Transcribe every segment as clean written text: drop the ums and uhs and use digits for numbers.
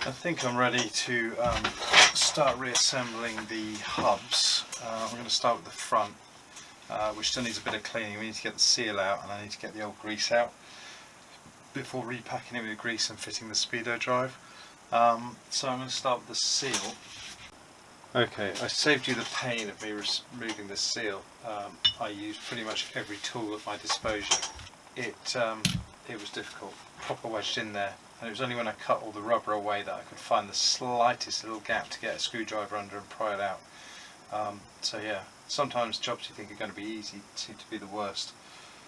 I think I'm ready to start reassembling the hubs. I'm going to start with the front, which still needs a bit of cleaning. We need to get the seal out and I need to get the old grease out before repacking it with grease and fitting the speedo drive. So I'm going to start with the seal. Okay, I saved you the pain of me removing the seal. I used pretty much every tool at my disposal. It was difficult, proper wedged in there, and it was only when I cut all the rubber away that I could find the slightest little gap to get a screwdriver under and pry it out. So yeah, sometimes jobs you think are going to be easy seem to be the worst.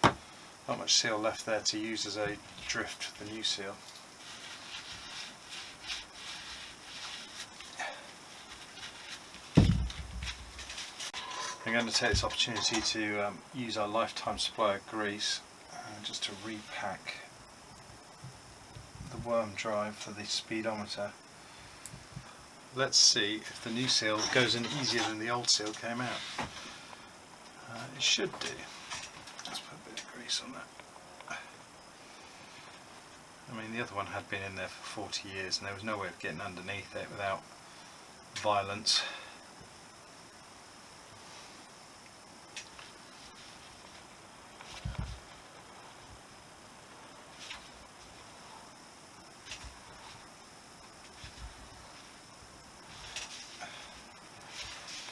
Not much seal left there to use as a drift for the new seal. I'm going to take this opportunity to use our lifetime supply of grease just to repack the worm drive for the speedometer. Let's see if the new seal goes in easier than the old seal came out. It should do. Let's put a bit of grease on that. I mean, the other one had been in there for 40 years and there was no way of getting underneath it without violence.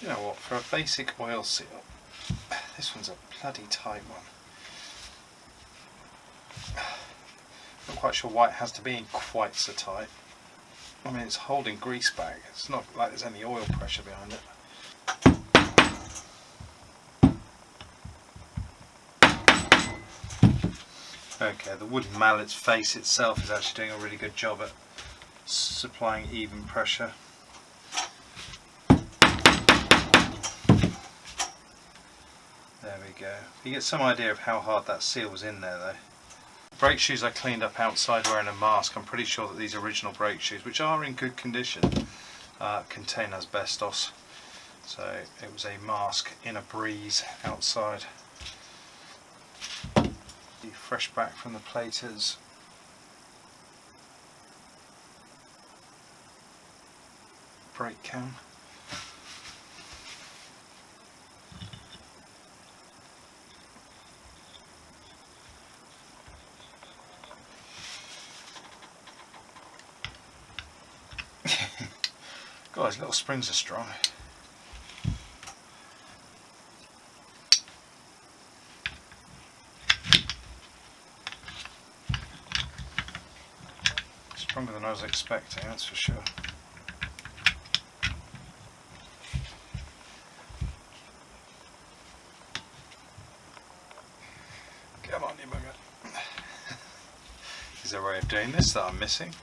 You know what, for a basic oil seal, this one's a bloody tight one. Not quite sure why it has to be quite so tight. I mean, it's holding grease back, it's not like there's any oil pressure behind it. Okay, the wooden mallet's face itself is actually doing a really good job at supplying even pressure. There we go. You get some idea of how hard that seal was in there though. Brake shoes I cleaned up outside wearing a mask. I'm pretty sure that these original brake shoes, which are in good condition, contain asbestos. So it was a mask in a breeze outside. Fresh back from the platers. Brake cam. God, his little springs are strong. Stronger than I was expecting, that's for sure. Come on, you bugger. Is there a way of doing this that I'm missing?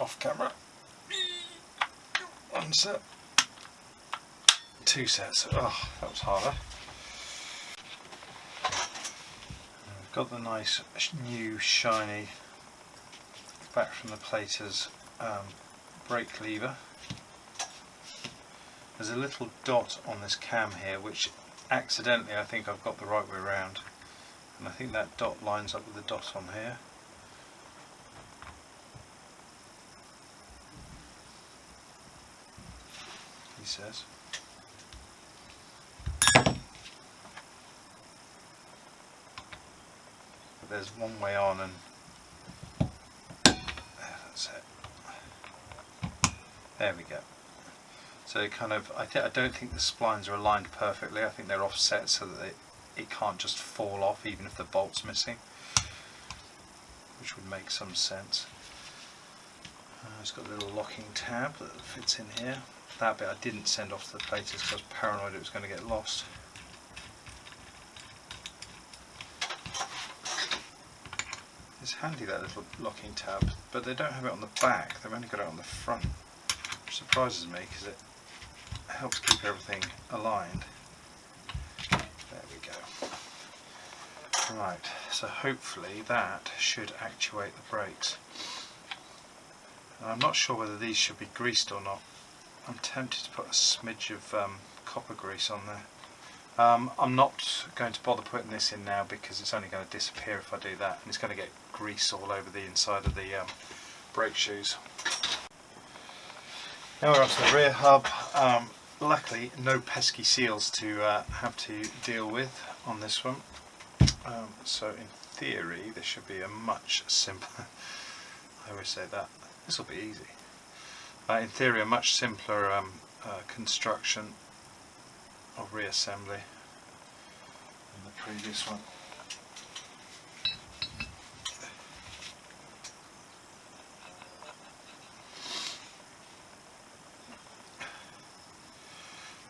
Off camera. One set. Two sets. Oh, that was harder. I've got the nice new shiny back from the platers brake lever. There's a little dot on this cam here which accidentally I think I've got the right way around, and I think that dot lines up with the dot on here. He says. But there's one way on and that's it. There we go. So kind of, I don't think the splines are aligned perfectly. I think they're offset so that it can't just fall off even if the bolt's missing, which would make some sense. It's got a little locking tab that fits in here. That bit I didn't send off to the platers because I was paranoid it was going to get lost. It's handy, that little locking tab, but they don't have it on the back, they've only got it on the front, which surprises me because it helps keep everything aligned. There we go. Right, so hopefully that should actuate the brakes. And I'm not sure whether these should be greased or not. I'm tempted to put a smidge of copper grease on there. I'm not going to bother putting this in now because it's only going to disappear if I do that, and it's going to get grease all over the inside of the brake shoes. Now we're on to the rear hub. Luckily no pesky seals to have to deal with on this one. So in theory this should be a much simpler, I always say that, this will be easy. In theory a much simpler construction of reassembly than the previous one.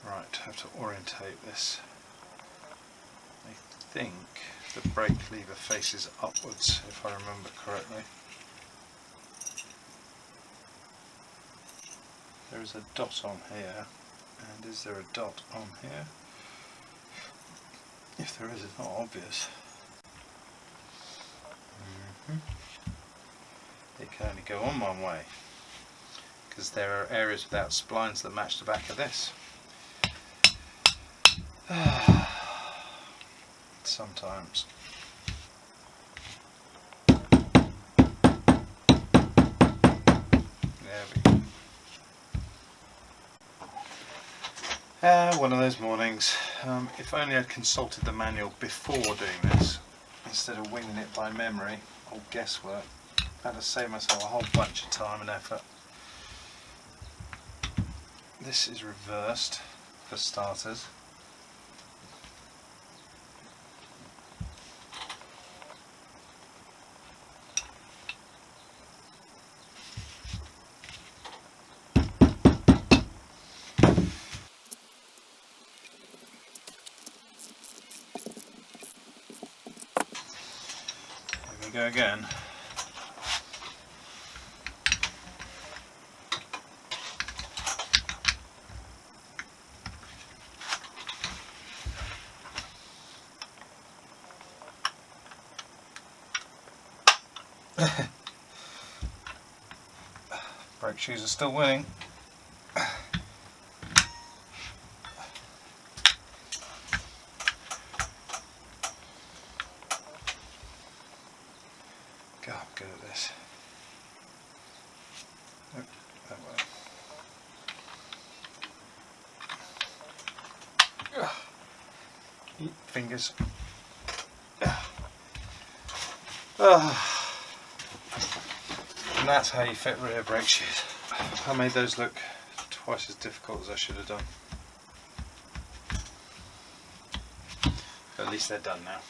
Right, have to orientate this. I think the brake lever faces upwards, if I remember correctly. There is a dot on here, and is there a dot on here? If there is, it's not obvious. It can only go on one way, because there are areas without splines that match the back of this. Sometimes. There we go. One of those mornings. If only I'd consulted the manual before doing this, instead of winging it by memory or guesswork. I'd have saved myself a whole bunch of time and effort. This is reversed, for starters. Go again. Brake shoes are still winning. God, I'm good at this. Nope, that way. Eat fingers. And that's how you fit rear brake shoes. I made those look twice as difficult as I should have done. But at least they're done now.